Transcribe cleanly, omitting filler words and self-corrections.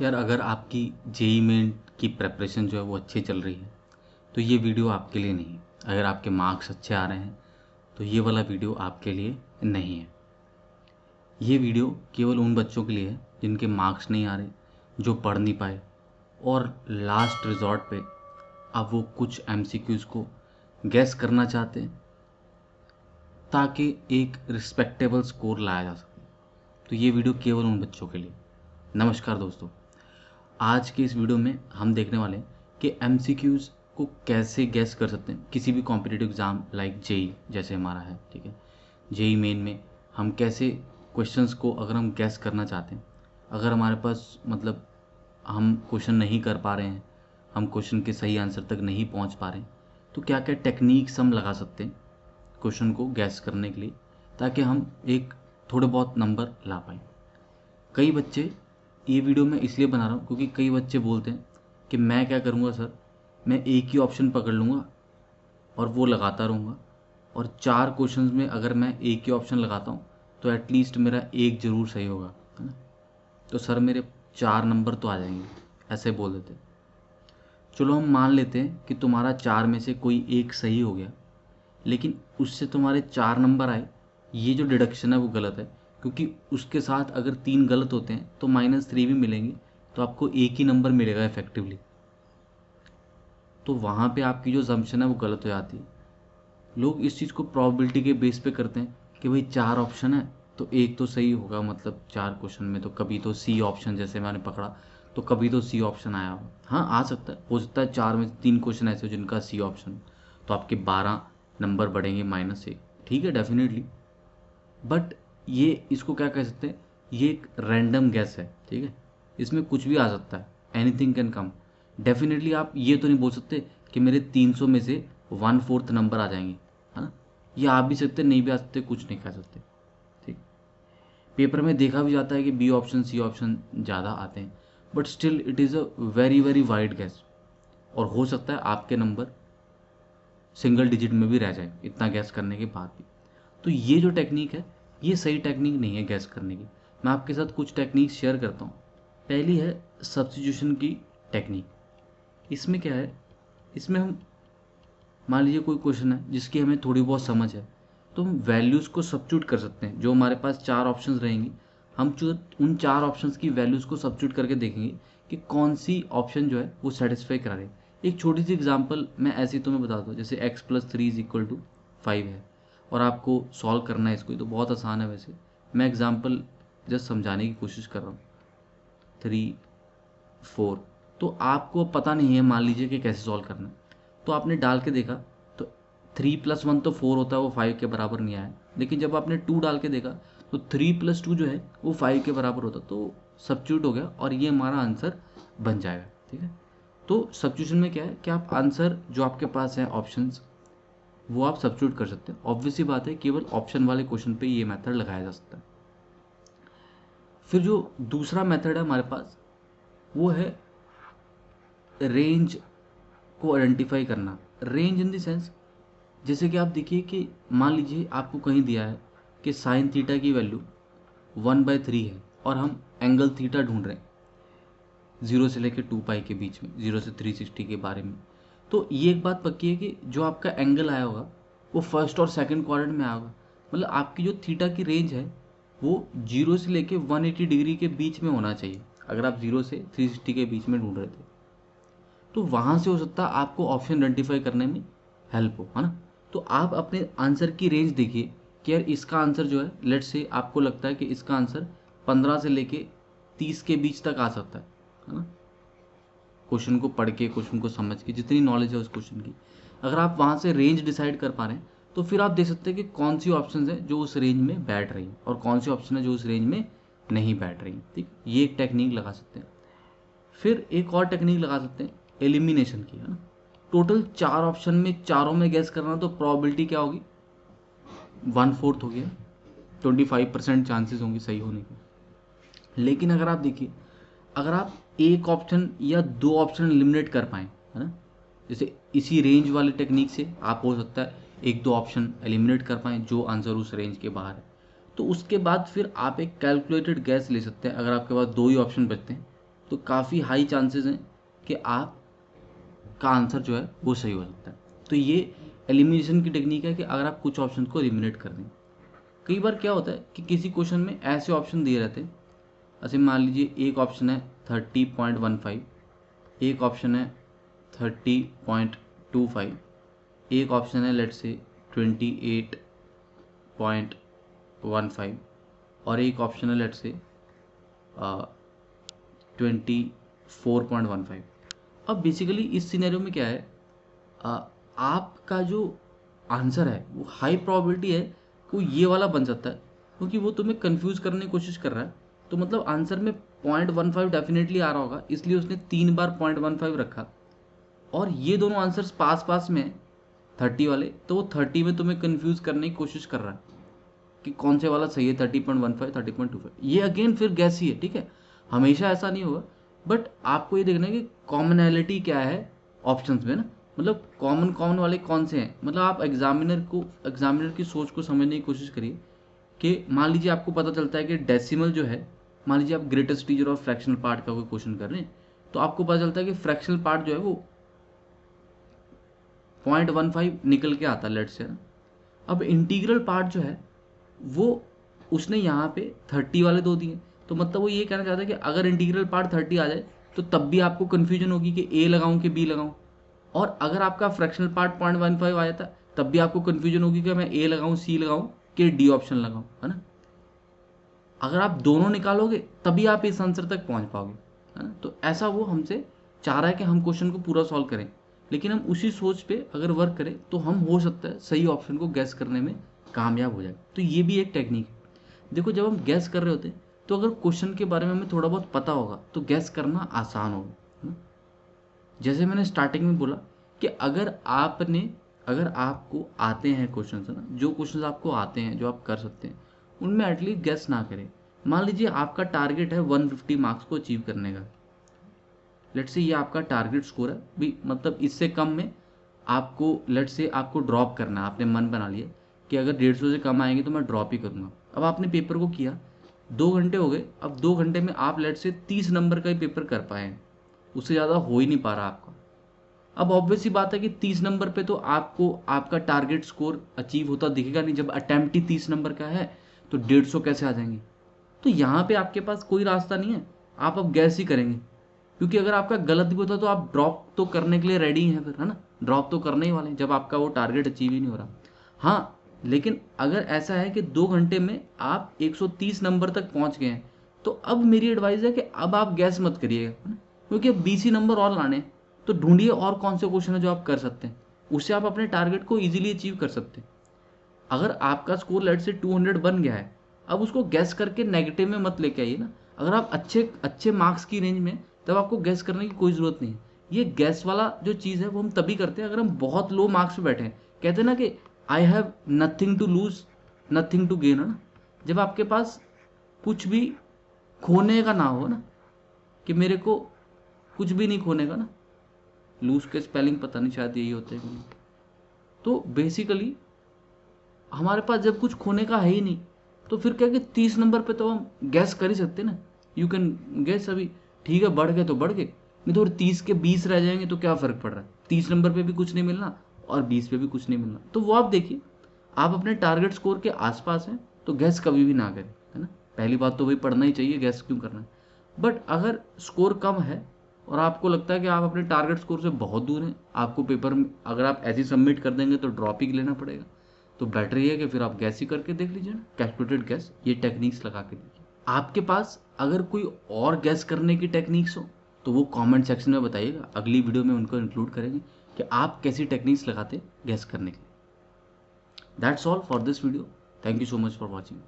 यार अगर आपकी जेई मेन की प्रेपरेशन जो है वो अच्छी चल रही है तो ये वीडियो आपके लिए नहीं है। अगर आपके मार्क्स अच्छे आ रहे हैं तो ये वाला वीडियो आपके लिए नहीं है। ये वीडियो केवल उन बच्चों के लिए है जिनके मार्क्स नहीं आ रहे, जो पढ़ नहीं पाए और लास्ट रिजॉर्ट पे अब वो कुछ एमसीक्यूज़ को गैस करना चाहते हैं ताकि एक रिस्पेक्टेबल स्कोर लाया जा सके। तो ये वीडियो केवल उन बच्चों के लिए। नमस्कार दोस्तों, आज के इस वीडियो में हम देखने वाले हैं कि एमसीक्यूज़ को कैसे गैस कर सकते हैं किसी भी कॉम्पिटिटिव एग्ज़ाम लाइक जेई जैसे हमारा है, ठीक है। जेई मेन में हम कैसे क्वेश्चंस को अगर हम गैस करना चाहते हैं, अगर हमारे पास मतलब हम क्वेश्चन नहीं कर पा रहे हैं, हम क्वेश्चन के सही आंसर तक नहीं पहुंच पा रहे हैं, तो क्या क्या टेक्निक्स हम लगा सकते हैं क्वेश्चन को गैस करने के लिए ताकि हम एक थोड़े बहुत नंबर ला पाएँ। कई बच्चे, ये वीडियो मैं इसलिए बना रहा हूँ क्योंकि कई बच्चे बोलते हैं कि मैं क्या करूँगा सर, मैं एक ही ऑप्शन पकड़ लूँगा और वो लगाता रहूँगा, और 4 क्वेश्चंस में अगर मैं एक ही ऑप्शन लगाता हूँ तो एटलीस्ट मेरा एक ज़रूर सही होगा, है ना। तो सर मेरे 4 नंबर तो आ जाएंगे, ऐसे बोल देते। चलो हम मान लेते हैं कि तुम्हारा 4 में से कोई एक सही हो गया, लेकिन उससे तुम्हारे 4 नंबर आए, ये जो डिडक्शन है वो गलत है, क्योंकि उसके साथ अगर 3 गलत होते हैं तो -3 भी मिलेंगे, तो आपको एक ही नंबर मिलेगा इफेक्टिवली। तो वहाँ पे आपकी जो जम्पशन है वो गलत हो जाती है। लोग इस चीज़ को प्रोबेबिलिटी के बेस पे करते हैं कि भाई 4 ऑप्शन है तो एक तो सही होगा, मतलब 4 क्वेश्चन में तो कभी तो सी ऑप्शन, जैसे मैंने पकड़ा तो कभी तो सी ऑप्शन आया होगा। हाँ, आ सकता है, हो सकता है 4 में 3 क्वेश्चन ऐसे हो जिनका सी ऑप्शन, तो आपके 12 नंबर बढ़ेंगे -1, ठीक है, डेफिनेटली। बट ये इसको क्या कह सकते हैं, ये एक रैंडम गैस है, ठीक है। इसमें कुछ भी आ सकता है, एनीथिंग कैन कम। डेफिनेटली आप ये तो नहीं बोल सकते कि मेरे 300 में से 1/4 नंबर आ जाएंगे, है ना। ये आ भी सकते, नहीं भी आ सकते, कुछ नहीं कह सकते, ठीक। पेपर में देखा भी जाता है कि बी ऑप्शन सी ऑप्शन ज़्यादा आते हैं, but still it is a very very wide gas, और हो सकता है आपके नंबर सिंगल डिजिट में भी रह जाए इतना गैस करने के बाद भी। तो ये जो टेक्निक है ये सही टेक्निक नहीं है गैस करने की। मैं आपके साथ कुछ टेक्निक शेयर करता हूँ। पहली है सब्स्टिट्यूशन की टेक्निक। इसमें क्या है, इसमें हम मान लीजिए कोई क्वेश्चन है जिसकी हमें थोड़ी बहुत समझ है, तो हम वैल्यूज़ को सब्स्टिट्यूट कर सकते हैं। जो हमारे पास 4 ऑप्शंस रहेंगी, हम जो उन 4 ऑप्शंस की वैल्यूज़ को सब्स्टिट्यूट करके देखेंगे कि कौन सी ऑप्शन जो है वो सेटिस्फाई करा रही है। एक छोटी सी एग्जांपल मैं ऐसे ही तुम्हें बताता हूँ, जैसे x+3 = 5 है और आपको सॉल्व करना है इसको, तो बहुत आसान है। वैसे मैं एग्जांपल जस्ट समझाने की कोशिश कर रहा हूँ। 3 4, तो आपको पता नहीं है मान लीजिए कि कैसे सॉल्व करना है, तो आपने डाल के देखा तो 3+1 तो 4 होता है, वो 5 के बराबर नहीं आया। लेकिन जब आपने 2 डाल के देखा तो 3+2 जो है वो 5 के बराबर होता, तो सब्स्टिट्यूट हो गया और ये हमारा आंसर बन जाएगा, ठीक है। तो सब्स्टिट्यूशन में क्या है कि आप आंसर जो आपके पास है ऑप्शंस, वो आप सब्स्टिट्यूट कर सकते हैं। ऑब्वियस सी बात है, केवल ऑप्शन वाले क्वेश्चन पे ये मेथड लगाया जा सकता है। फिर जो दूसरा मेथड है हमारे पास, वो है रेंज को आइडेंटिफाई करना। रेंज इन द सेंस, जैसे कि आप देखिए कि मान लीजिए आपको कहीं दिया है कि साइन थीटा की वैल्यू 1/3 है और हम एंगल थीटा ढूंढ रहे हैं 0 से लेकर 2π के बीच में, 0 से 360 के बारे में। तो ये एक बात पक्की है कि जो आपका एंगल आया होगा वो फर्स्ट और सेकंड क्वाड्रेंट में आया होगा। मतलब आपकी जो थीटा की रेंज है वो 0 से लेकर 180 डिग्री के बीच में होना चाहिए, अगर आप 0 से 360 के बीच में ढूंढ रहे थे। तो वहाँ से हो सकता है आपको ऑप्शन आइडेंटिफाई करने में हेल्प हो, है ना। तो आप अपने आंसर की रेंज देखिए कि यार इसका आंसर जो है, लेट्स से आपको लगता है कि इसका आंसर 15 से लेके 30 के बीच तक आ सकता है ना। क्वेश्चन को पढ़ के, क्वेश्चन को समझ के, जितनी नॉलेज है उस क्वेश्चन की, अगर आप वहाँ से रेंज डिसाइड कर पा रहे हैं तो फिर आप देख सकते हैं कि कौन सी ऑप्शन है जो उस रेंज में बैठ रही है और कौन सी ऑप्शन है जो उस रेंज में नहीं बैठ रही, ठीक। ये एक टेक्निक लगा सकते हैं। फिर एक और टेक्निक लगा सकते हैं एलिमिनेशन की, है ना। टोटल 4 ऑप्शन में चारों में गैस करना, तो प्रोबेबिलिटी क्या होगी, 1/4 हो गया, 25% चांसेस होंगे सही होने के। लेकिन अगर आप देखिए, अगर आप एक ऑप्शन या 2 ऑप्शन एलिमिनेट कर पाएँ, है ना, जैसे इसी रेंज वाली टेक्निक से आप हो सकता है 1-2 ऑप्शन एलिमिनेट कर पाएँ जो आंसर उस रेंज के बाहर है, तो उसके बाद फिर आप एक कैलकुलेटेड गैस ले सकते हैं। अगर आपके पास 2 ही ऑप्शन बचते हैं तो काफ़ी हाई चांसेस हैं कि आप का आंसर जो है वो सही हो सकता है। तो ये एलिमिनेशन की टेक्निक है कि अगर आप कुछ ऑप्शन को एलिमिनेट कर दें। कई बार क्या होता है कि किसी क्वेश्चन में ऐसे ऑप्शन दिए रहते हैं, ऐसे मान लीजिए एक ऑप्शन है 30.15, एक ऑप्शन है 30.25, एक ऑप्शन है लेट्स से 28.15 और एक ऑप्शन है लेट्स से 24.15। अब बेसिकली इस सिनेरियो में क्या है, आपका जो आंसर है वो हाई प्रोबेबिलिटी है कि वो ये वाला बन सकता है, क्योंकि वो तुम्हें कंफ्यूज करने की कोशिश कर रहा है। तो मतलब आंसर में 0.15 डेफिनेटली आ रहा होगा, इसलिए उसने 3 बार 0.15 रखा। और ये दोनों आंसर्स पास पास में है 30 वाले, तो वो 30 में तुम्हें कंफ्यूज करने की कोशिश कर रहा है कि कौन से वाला सही है, 30.15 30.25। ये अगेन फिर गैस ही है, ठीक है, हमेशा ऐसा नहीं होगा। बट आपको ये देखना है कि कॉमनैलिटी क्या है ऑप्शंस में ना, मतलब कॉमन वाले कौन से हैं। मतलब आप एग्जामिनर की सोच को समझने की कोशिश करिए कि मान लीजिए आपको पता चलता है कि डेसिमल जो है, मान लीजिए आप ग्रेटेस्ट टीचर और फ्रैक्शनल पार्ट का कोई क्वेश्चन कर रहे हैं, तो आपको पता चलता है कि फ्रैक्शनल पार्ट जो है वो 0.15 निकल के आता है लेट्स से ना। अब इंटीग्रल पार्ट जो है वो उसने यहाँ पे 30 वाले दो दिए, तो मतलब वो ये कहना चाहता है कि अगर इंटीग्रल पार्ट 30 आ जाए तो तब भी आपको कन्फ्यूजन होगी कि ए लगाऊं कि बी लगाऊं। और अगर आपका फ्रैक्शनल पार्ट 0.15 आ जाता तब भी आपको कन्फ्यूजन होगी कि मैं ए लगाऊं, सी लगाऊं कि डी ऑप्शन लगाऊं, है ना। अगर आप दोनों निकालोगे तभी आप इस आंसर तक पहुंच पाओगे, है ना। तो ऐसा वो हमसे चाह रहा है कि हम क्वेश्चन को पूरा सॉल्व करें, लेकिन हम उसी सोच पे अगर वर्क करें तो हम हो सकता है सही ऑप्शन को गैस करने में कामयाब हो जाए। तो ये भी एक टेक्निक है। देखो, जब हम गैस कर रहे होते हैं तो अगर क्वेश्चन के बारे में हमें थोड़ा बहुत पता होगा तो गैस करना आसान होगा, है ना? जैसे मैंने स्टार्टिंग में बोला कि अगर आपको आते हैं क्वेश्चन, है ना, जो क्वेश्चन आपको आते हैं जो आप कर सकते हैं उनमें एटलीस्ट गैस ना करें। मान लीजिए आपका टारगेट है 150 मार्क्स को अचीव करने का, लेट्स से ये आपका टारगेट स्कोर है भी, मतलब इससे कम में आपको लेट्स से आपको ड्रॉप करना है। आपने मन बना लिया कि अगर 150 से कम आएंगे तो मैं ड्रॉप ही करूँगा। अब आपने पेपर को किया, 2 घंटे हो गए, अब 2 घंटे में आप लेट्स से 30 नंबर का ही पेपर कर पाए हैं, उससे ज़्यादा हो ही नहीं पा रहा आपका। अब ऑब्वियस सी बात है कि 30 नंबर पे तो आपको आपका टारगेट स्कोर अचीव होता दिखेगा नहीं। जब अटेम्प्ट ही 30 नंबर का है तो 150 कैसे आ जाएंगे। तो यहाँ पे आपके पास कोई रास्ता नहीं है, आप अब गैस ही करेंगे, क्योंकि अगर आपका गलत भी होता तो आप ड्रॉप तो करने के लिए रेडी हैं फिर, है ना। ड्रॉप तो करने ही वाले हैं जब आपका वो टारगेट अचीव ही नहीं हो रहा। हाँ, लेकिन अगर ऐसा है कि 2 घंटे में आप 130 नंबर तक पहुंच गए हैं तो अब मेरी एडवाइस है कि अब आप गैस मत करिएगा, है ना, क्योंकि अब 20 ही नंबर और लाने हैं। तो ढूंढिए और कौन से क्वेश्चन है जो आप कर सकते हैं, उससे आप अपने टारगेट को ईजिली अचीव कर सकते हैं। अगर आपका स्कोर लेट से 200 बन गया है, अब उसको गैस करके नेगेटिव में मत लेके आइए ना। अगर आप अच्छे अच्छे मार्क्स की रेंज में, तब आपको गैस करने की कोई ज़रूरत नहीं है। ये गैस वाला जो चीज़ है वो हम तभी करते हैं अगर हम बहुत लो मार्क्स पे बैठे हैं। कहते हैं ना कि I have nothing to lose nothing to gain, है ना। जब आपके पास कुछ भी खोने का ना हो ना, कि मेरे को कुछ भी नहीं खोने का ना, लूज के स्पेलिंग पता नहीं, शायद यही होते हैं। तो बेसिकली हमारे पास जब कुछ खोने का है ही नहीं, तो फिर क्या कि 30 नंबर पे तो हम गैस कर ही सकते ना। You can gas. अभी ठीक है, बढ़ गए तो बढ़ गए, नहीं तो 30 के 20 रह जाएंगे तो क्या फ़र्क पड़ रहा है। 30 नंबर पे भी कुछ नहीं मिलना और 20 पे भी कुछ नहीं मिलना, तो वो आप देखिए। आप अपने टारगेट स्कोर के आसपास हैं तो गैस कभी भी ना करें, है ना। पहली बात तो वही पढ़ना ही चाहिए, गैस क्यों करना है। बट अगर स्कोर कम है और आपको लगता है कि आप अपने टारगेट स्कोर से बहुत दूर हैं, आपको पेपर में अगर आप ऐसे सबमिट कर देंगे तो ड्रॉप ही लेना पड़ेगा, तो बेटर ये है कि फिर आप गैस ही करके देख लीजिए ना, कैलकुलेटेड गैस। ये टेक्निक्स लगा के देखिए। आपके पास अगर कोई और गैस करने की टेक्निक्स हो तो वो कमेंट सेक्शन में बताइएगा, अगली वीडियो में उनको इंक्लूड करेंगे कि आप कैसी टेक्निक्स लगाते गैस करने के लिए। That's all for this video. Thank you so much for watching.